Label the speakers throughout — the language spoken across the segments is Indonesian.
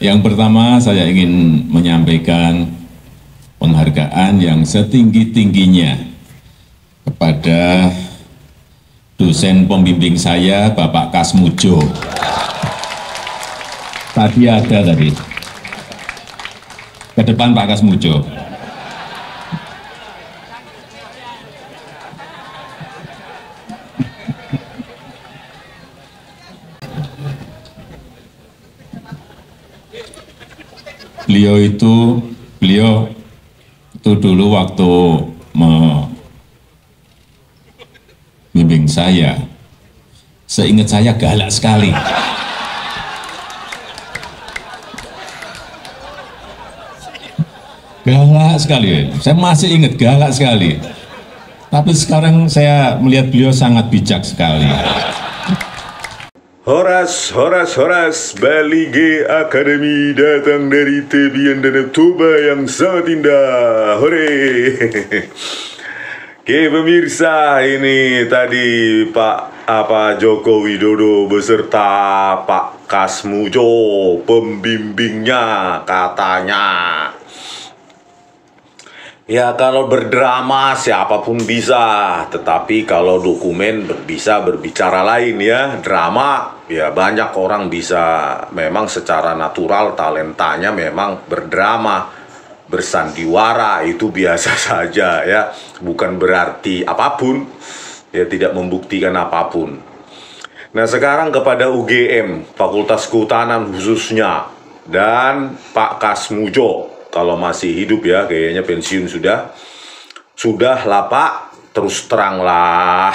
Speaker 1: Yang pertama saya ingin menyampaikan penghargaan yang setinggi-tingginya kepada dosen pembimbing saya, Bapak Kasmujo. Tadi ada tadi. Ke depan Pak Kasmujo. Beliau itu dulu waktu membimbing saya, seingat saya galak sekali. Galak sekali, saya masih ingat galak sekali. Tapi sekarang saya melihat beliau sangat bijak sekali.
Speaker 2: Horas, Bali G Academy datang dari tepian Danau Toba yang sangat indah. Hore! Oke pemirsa, ini tadi Pak Joko Widodo beserta Pak Kasmujo, pembimbingnya katanya. Ya kalau berdrama siapapun bisa, tetapi kalau dokumen bisa berbicara lain ya. Drama ya banyak orang bisa, memang secara natural talentanya memang berdrama, bersandiwara itu biasa saja ya. Bukan berarti apapun, ya tidak membuktikan apapun. Nah sekarang kepada UGM, Fakultas Kehutanan khususnya, dan Pak Kasmujo. Kalau masih hidup ya, kayaknya pensiun sudah lah Pak, terus teranglah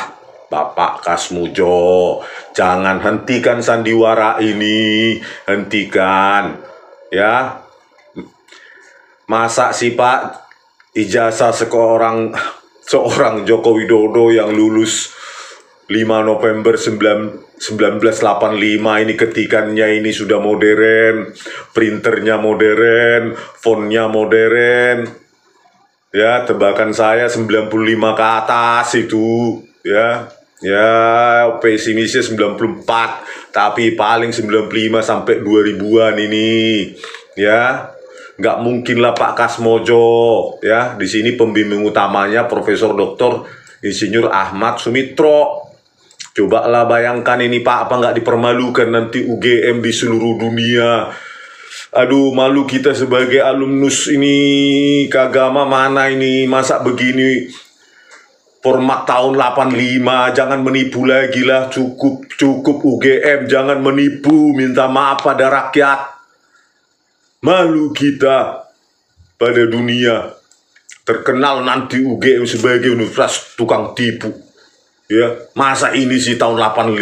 Speaker 2: Bapak Kasmujo, jangan hentikan sandiwara ini, hentikan ya. Masa sih Pak, ijazah seorang Joko Widodo yang lulus 5 November 1985 ini ketikannya ini sudah modern, printernya modern, fontnya modern, ya tebakan saya 95 ke atas itu, ya pesimisnya 94, tapi paling 95 sampai 2000-an ini, ya nggak mungkin lah Pak Kasmujo, ya di sini pembimbing utamanya Profesor Dr. Insinyur Ahmad Sumitro. Coba lah bayangkan ini Pak, apa nggak dipermalukan nanti UGM di seluruh dunia. Aduh malu kita sebagai alumnus ini, keagama mana ini, masa begini format tahun 85, jangan menipu lagi lah, cukup UGM, jangan menipu, minta maaf pada rakyat. Malu kita pada dunia, terkenal nanti UGM sebagai universitas tukang tipu. Ya, masa ini sih tahun 85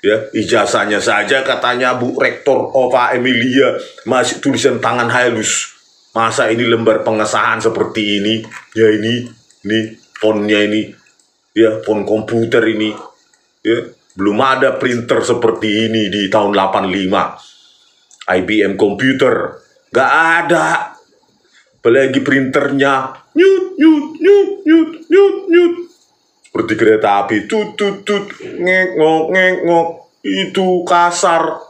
Speaker 2: ya, ijazahnya saja katanya Bu Rektor Ova Emilia masih tulisan tangan halus. Masa ini lembar pengesahan seperti ini? Ya ini fontnya ini, ya font komputer ini, ya belum ada printer seperti ini di tahun 85. IBM komputer gak ada, apalagi printernya nyut seperti kereta api, tut ngek itu kasar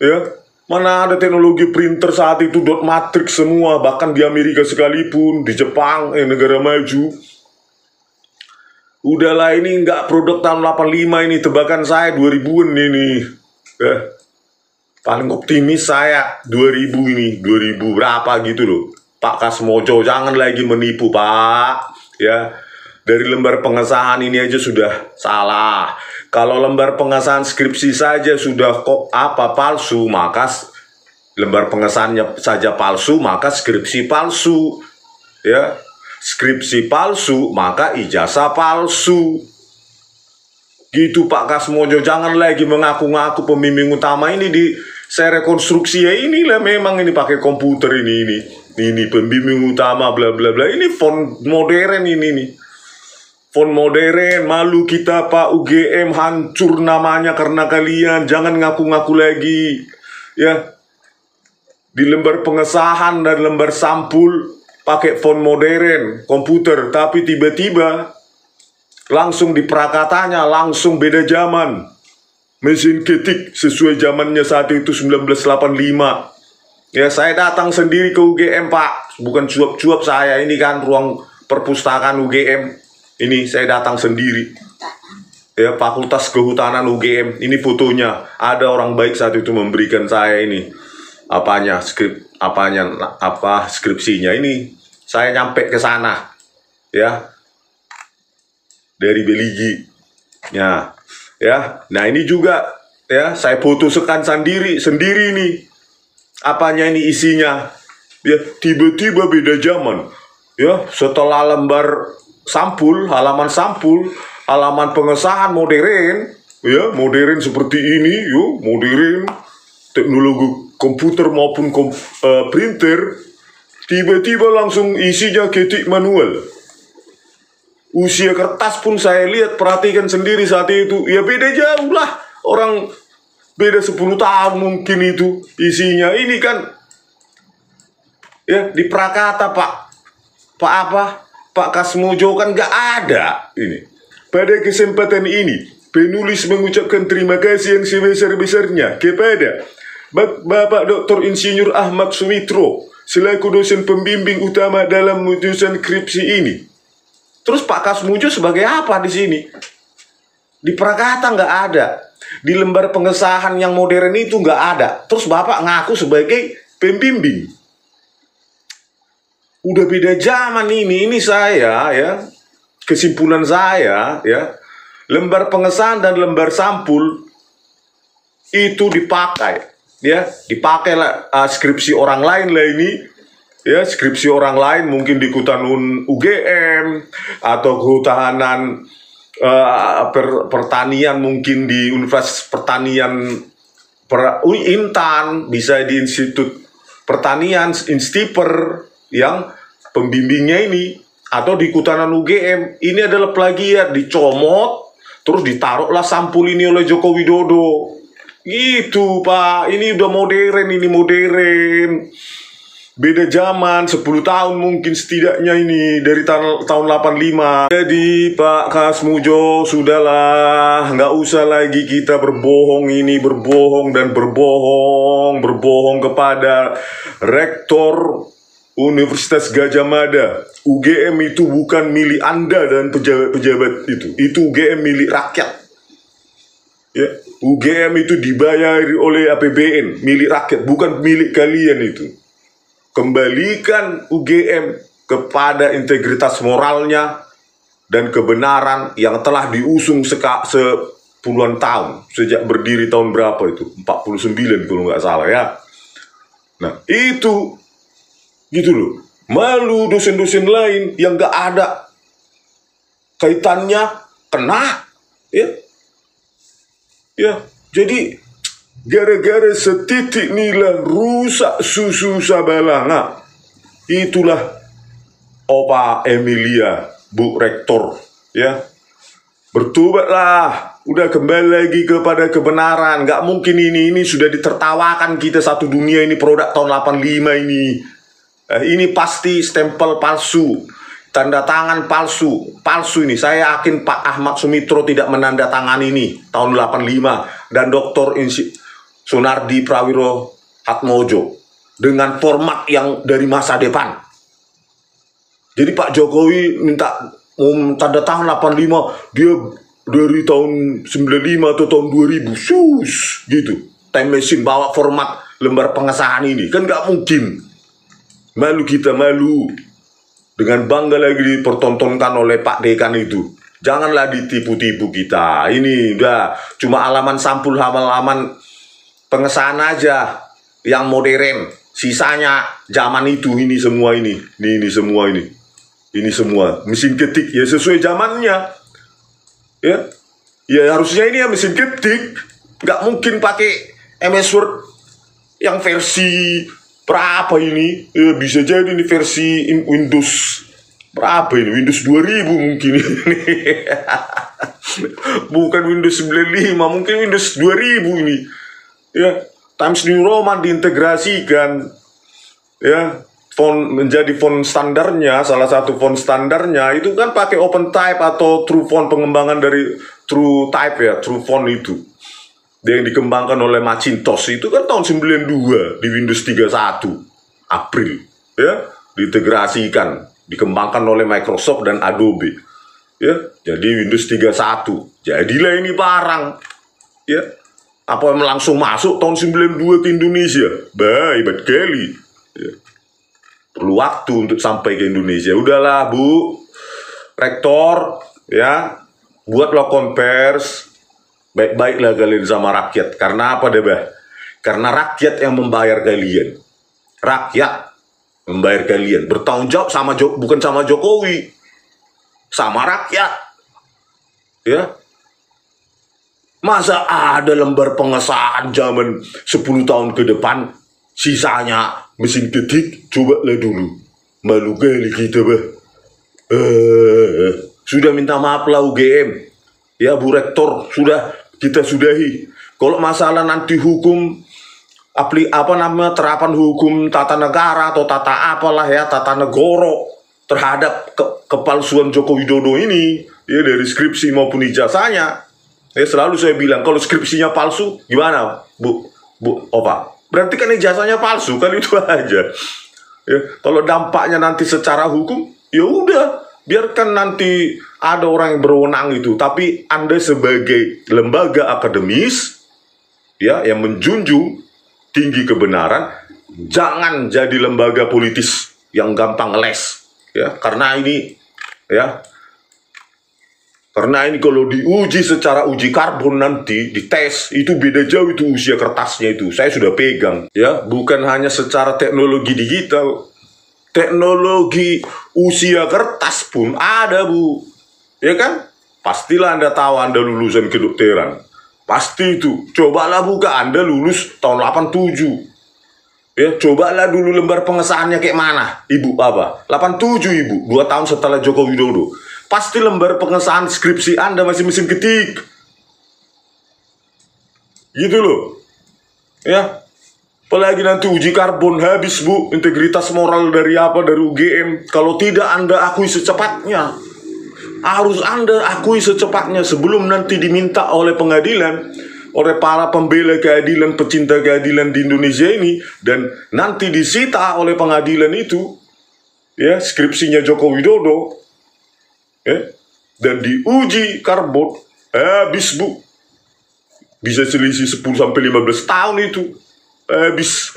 Speaker 2: ya. Mana ada teknologi printer saat itu dot matrix semua, bahkan di Amerika sekalipun, di Jepang, negara maju. Udahlah ini nggak produk tahun 85 ini, tebakan saya 2000-an ini ya. Paling optimis saya 2000 ini, 2000 berapa gitu loh Pak Kasmujo, jangan lagi menipu Pak ya. Dari lembar pengesahan ini aja sudah salah. Kalau lembar pengesahan skripsi saja sudah kok palsu, maka lembar pengesahannya saja palsu, maka skripsi palsu. Ya, skripsi palsu, maka ijazah palsu. Gitu Pak Kasmujo, jangan lagi mengaku-ngaku pembimbing utama ini saya rekonstruksi ya, inilah memang ini pakai komputer ini pembimbing utama bla bla bla, ini font modern ini nih. Font modern, malu kita Pak, UGM hancur namanya karena kalian, jangan ngaku-ngaku lagi. Ya. Di lembar pengesahan dan lembar sampul pakai font modern, komputer, tapi tiba-tiba langsung di prakatanya langsung beda zaman. Mesin ketik sesuai zamannya saat itu 1985. Ya, saya datang sendiri ke UGM, Pak. Bukan cuap-cuap saya, ini kan ruang perpustakaan UGM. Ini saya datang sendiri. Ya, Fakultas Kehutanan UGM. Ini fotonya. Ada orang baik saat itu memberikan saya ini skripsinya. Ini saya nyampe ke sana. Ya. Dari Beligi. Ya. Nah, ini juga ya, saya foto sendiri nih. Apanya ini isinya? Ya, tiba-tiba beda zaman. Ya, setelah lembar sampul, halaman pengesahan modern, ya, modern seperti ini, modern, teknologi komputer maupun printer, tiba-tiba langsung isinya ketik manual. Usia kertas pun saya lihat, perhatikan sendiri saat itu, ya beda jauh lah, orang beda 10 tahun mungkin itu isinya. Ini kan, ya, di Prakata Pak Kasmojo kan nggak ada ini. Pada kesempatan ini, penulis mengucapkan terima kasih yang sebesar-besarnya kepada Bapak Dr. Insinyur Ahmad Sumitro selaku dosen pembimbing utama dalam urusan skripsi ini. Terus Pak Kasmojo sebagai apa di sini? Di Prakata nggak ada. Di lembar pengesahan yang modern itu nggak ada. Terus Bapak ngaku sebagai pembimbing. Udah beda zaman ini saya ya. Kesimpulan saya ya, lembar pengesahan dan lembar sampul itu dipakai lah skripsi orang lain lah ini ya, skripsi orang lain mungkin di Kehutanan UGM atau Kehutanan pertanian mungkin di Universitas Pertanian Intan, bisa di Institut Pertanian Instiper yang pembimbingnya ini, atau di Kehutanan UGM. Ini adalah plagiat, dicomot terus ditaruhlah sampul ini oleh Joko Widodo gitu, Pak. Ini udah modern, beda zaman 10 tahun mungkin setidaknya ini dari tahun 85. Jadi Pak Kasmojo, sudahlah, nggak usah lagi kita berbohong kepada Rektor Universitas Gadjah Mada. UGM itu bukan milik Anda dan pejabat-pejabat itu UGM milik rakyat. Ya, UGM itu dibayari oleh APBN, milik rakyat, bukan milik kalian itu. Kembalikan UGM kepada integritas moralnya dan kebenaran yang telah diusung sepuluhan tahun, sejak berdiri tahun berapa itu? 49 kalau nggak salah ya. Nah, itu gitu loh. Malu dosen-dosen lain yang gak ada kaitannya kena ya. Jadi gara-gara setitik nilai rusak susu sabalanga. Itulah Opa Emilia, Bu Rektor ya. Bertobatlah, udah kembali lagi kepada kebenaran. Gak mungkin ini sudah ditertawakan kita satu dunia ini, produk tahun 85 ini. Ini pasti stempel palsu, tanda tangan palsu ini. Saya yakin Pak Ahmad Sumitro tidak menandatangani ini tahun 85, dan Dr. Sunardi Prawiro Atmojo dengan format yang dari masa depan. Jadi Pak Jokowi minta tanda tangan 85, dia dari tahun 95 atau tahun 2000, gitu. Time machine bawa format lembar pengesahan ini, kan nggak mungkin. Malu kita, malu. Dengan bangga lagi dipertontonkan oleh Pak Dekan itu. Janganlah ditipu-tipu kita. Ini udah cuma halaman sampul, halaman pengesahan aja yang modern. Sisanya zaman itu, ini semua ini. Ini semua ini. Ini semua mesin ketik ya, sesuai zamannya. Ya harusnya ini ya mesin ketik. Nggak mungkin pakai MS Word yang versi berapa ini? Ya, bisa jadi ini versi Windows berapa ini? Windows 2000 mungkin ini. Bukan Windows 95, mungkin Windows 2000 ini. Ya, Times New Roman diintegrasikan. Ya, menjadi font standarnya, salah satu font standarnya itu kan pakai OpenType atau TrueFont, pengembangan dari TrueType ya, TrueFont itu. yang dikembangkan oleh Macintosh itu kan tahun 92 di Windows 31 April, ya, diintegrasikan, dikembangkan oleh Microsoft dan Adobe, ya, jadi Windows 31. Jadilah ini barang, ya, apa yang langsung masuk tahun 92 ke Indonesia, hebat kali, ya. Perlu waktu untuk sampai ke Indonesia. Udahlah Bu Rektor, ya, buatlah konvers, baik-baiklah kalian sama rakyat. Karena apa deh, bah? Karena rakyat yang membayar kalian. Rakyat membayar kalian. Bertanggung jawab sama bukan sama Jokowi, sama rakyat. Ya. Masa ada lembar pengesahan zaman 10 tahun ke depan, sisanya mesin ketik, cobalah dulu. Malu kali kita, bah. Sudah minta maaf lah UGM. Ya Bu Rektor, sudah kita sudahi. Kalau masalah nanti hukum terapan hukum tata negara atau tata apalah ya, tata negoro terhadap kepalsuan Joko Widodo ini, ya, dari skripsi maupun ijazahnya, ya, selalu saya bilang kalau skripsinya palsu gimana Bu Opa? Berarti kan ijazahnya palsu, kan, itu aja. Ya, kalau dampaknya nanti secara hukum, ya udah, biarkan nanti ada orang yang berwenang itu. Tapi Anda sebagai lembaga akademis, ya, yang menjunjung tinggi kebenaran, jangan jadi lembaga politis yang gampang ngeles, ya, karena ini, ya, karena ini kalau diuji secara uji karbon nanti dites itu beda jauh, itu usia kertasnya itu saya sudah pegang, ya, bukan hanya secara teknologi digital, teknologi usia kertas pun ada Bu, ya kan? Pastilah Anda tahu Anda lulusan kedokteran. Pasti itu. Cobalah buka, Anda lulus tahun 87. Ya, cobalah dulu lembar pengesahannya kayak mana. Ibu apa? 87 Ibu, 2 tahun setelah Joko Widodo. Pasti lembar pengesahan skripsi Anda masih mesin ketik. Gitu loh. Ya. Apalagi nanti uji karbon habis Bu, integritas moral dari UGM. Kalau tidak Anda akui secepatnya. Harus Anda akui secepatnya sebelum nanti diminta oleh pengadilan, oleh para pembela keadilan, pecinta keadilan di Indonesia ini, dan nanti disita oleh pengadilan itu, ya, skripsinya Joko Widodo, ya, dan diuji karbon, habis Bu, bisa selisih 10-15 tahun itu, habis.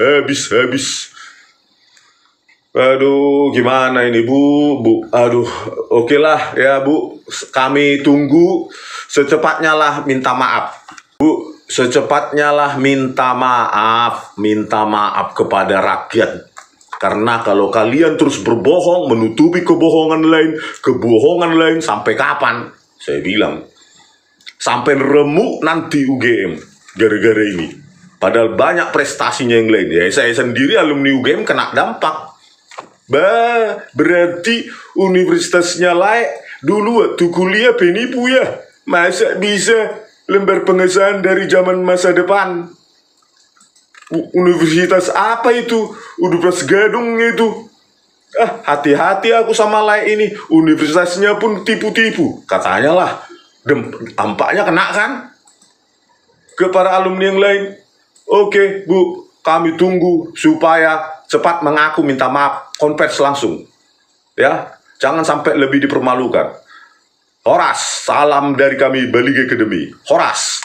Speaker 2: Aduh, gimana ini Bu? Aduh, oke lah ya Bu, kami tunggu secepatnya lah, minta maaf Bu, secepatnya lah minta maaf kepada rakyat. Karena kalau kalian terus berbohong, menutupi kebohongan lain, sampai kapan? Saya bilang, sampai remuk nanti UGM gara-gara ini. Padahal banyak prestasinya yang lain. Ya, saya sendiri alumni UGM kena dampak. Berarti universitasnya layak dulu waktu kuliah penipu ya. Masa bisa lembar pengesahan dari zaman masa depan? Universitas apa itu? Universitas Gadung itu. Hati-hati aku sama layak ini. Universitasnya pun tipu-tipu. Katanya lah. Tampaknya kena kan? Ke para alumni yang lain. Oke Bu, kami tunggu supaya cepat mengaku, minta maaf, konvers langsung, ya, jangan sampai lebih dipermalukan. Horas, salam dari kami Balige Academy. Horas.